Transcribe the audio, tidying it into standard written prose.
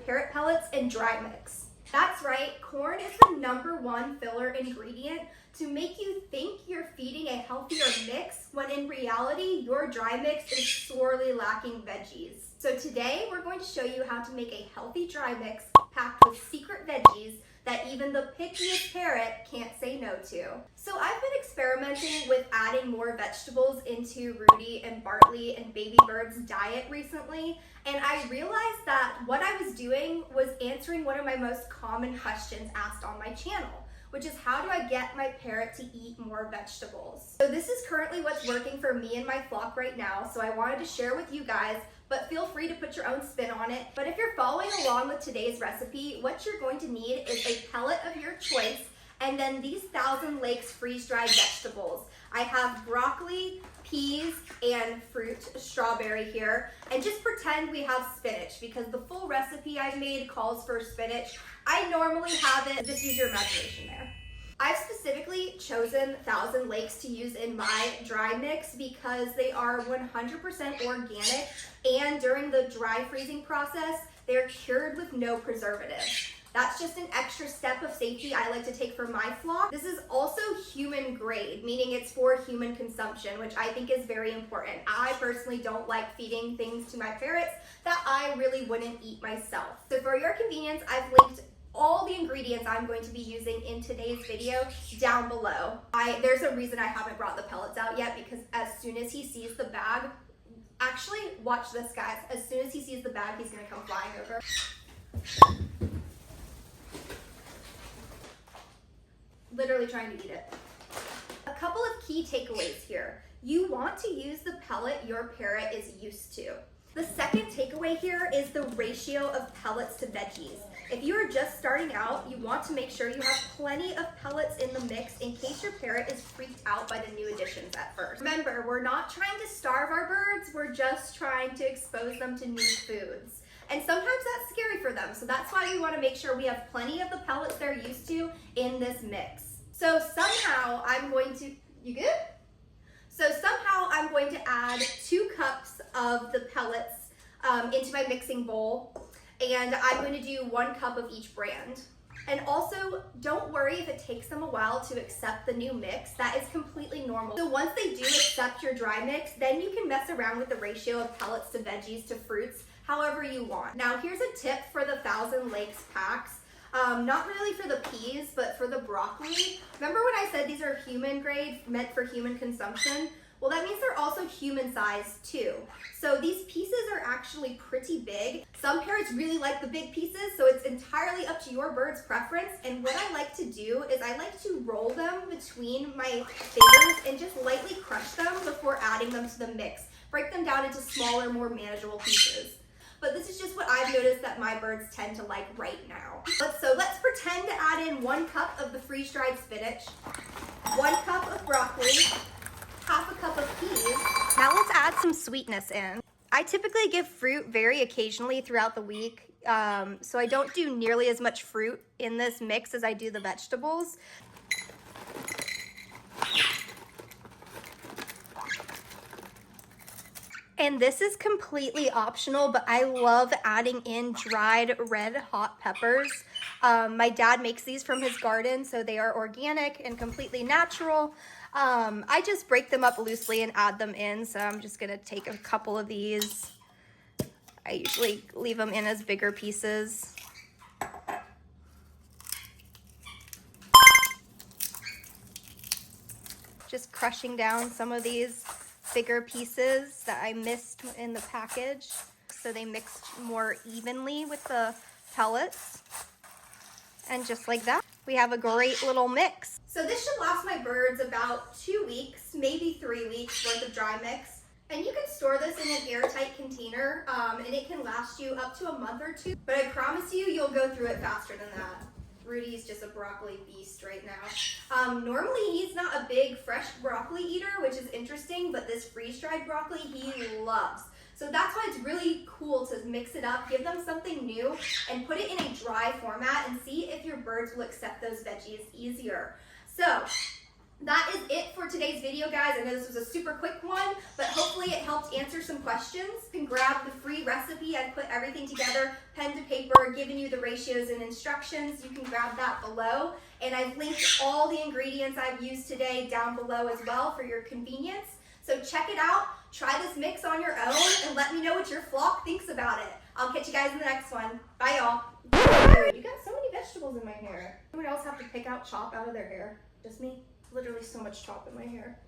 Parrot Pellets and dry mix. That's right, corn is the #1 filler ingredient to make you think you're feeding a healthier mix when in reality your dry mix is sorely lacking veggies. So today we're going to show you how to make a healthy dry mix packed with secret veggies that even the pickiest parrot can't say no to. So I've been experimenting with adding more vegetables into Rudy and Bartley and baby birds' diet recently, and I realized that what I was doing was answering one of my most common questions asked on my channel, which is how do I get my parrot to eat more vegetables? So this is currently what's working for me and my flock right now, so I wanted to share with you guys, but feel free to put your own spin on it. But if you're following along with today's recipe, what you're going to need is a pellet of your choice and then these Thousand Lakes freeze-dried vegetables. I have broccoli, peas, and fruit strawberry here. And just pretend we have spinach because the full recipe I made calls for spinach. I normally have it, just use your imagination there. I've specifically chosen Thousand Lakes to use in my dry mix because they are 100% organic, and during the dry freezing process, they're cured with no preservatives. That's just an extra step of safety I like to take for my flock. This is also human grade, meaning it's for human consumption, which I think is very important. I personally don't like feeding things to my parrots that I really wouldn't eat myself. So for your convenience, I've linked all the ingredients I'm going to be using in today's video down below. There's a reason I haven't brought the pellets out yet, because as soon as he sees the bag, actually watch this guys, as soon as he sees the bag, he's gonna come flying over. Literally trying to eat it. A couple of key takeaways here. You want to use the pellet your parrot is used to. The second takeaway here is the ratio of pellets to veggies. If you are just starting out, you want to make sure you have plenty of pellets in the mix in case your parrot is freaked out by the new additions at first. Remember, we're not trying to starve our birds, we're just trying to expose them to new foods. And sometimes that's scary for them, so that's why we want to make sure we have plenty of the pellets they're used to in this mix. So somehow I'm going to, you good? So somehow I'm going to add 2 cups of the pellets into my mixing bowl, and I'm going to do 1 cup of each brand. And also, don't worry if it takes them a while to accept the new mix. That is completely normal. So once they do accept your dry mix, then you can mess around with the ratio of pellets to veggies to fruits however you want. Now here's a tip for the Thousand Lakes packs. Not really for the peas, but for the broccoli. Remember when I said these are human grade, meant for human consumption? Well, that means they're also human sized too. So these pieces are actually pretty big. Some parrots really like the big pieces, so it's entirely up to your bird's preference. And what I like to do is I like to roll them between my fingers and just lightly crush them before adding them to the mix. Break them down into smaller, more manageable pieces. But this is just what I've noticed that my birds tend to like right now. So let's pretend to add in 1 cup of the freeze-dried spinach, 1 cup of broccoli, half a cup of peas. Now let's add some sweetness in. I typically give fruit very occasionally throughout the week, so I don't do nearly as much fruit in this mix as I do the vegetables. And this is completely optional, but I love adding in dried red hot peppers. My dad makes these from his garden, so they are organic and completely natural. I just break them up loosely and add them in, so I'm just gonna take a couple of these. I usually leave them in as bigger pieces. Just crushing down some of these bigger pieces that I missed in the package, so they mixed more evenly with the pellets. And just like that, we have a great little mix. So this should last my birds about 2 weeks, maybe 3 weeks worth of dry mix. And you can store this in an airtight container, and it can last you up to a month or 2. But I promise you, you'll go through it faster than that. Rudy's just a broccoli beast right now. Normally he's not a big fresh broccoli eater, which is interesting, but this freeze-dried broccoli he loves. So that's why it's really cool to mix it up, give them something new, and put it in a dry format and see if your birds will accept those veggies easier. So That is it for today's video, guys. I know this was a super quick one, but hopefully it helped answer some questions. You can grab the free recipe. I put everything together, pen to paper, giving you the ratios and instructions. You can grab that below. And I've linked all the ingredients I've used today down below as well for your convenience. So check it out, try this mix on your own, and let me know what your flock thinks about it. I'll catch you guys in the next one. Bye, y'all. You got so many vegetables in my hair. Anyone else have to pick out chop out of their hair? Just me? Literally so much chop in my hair.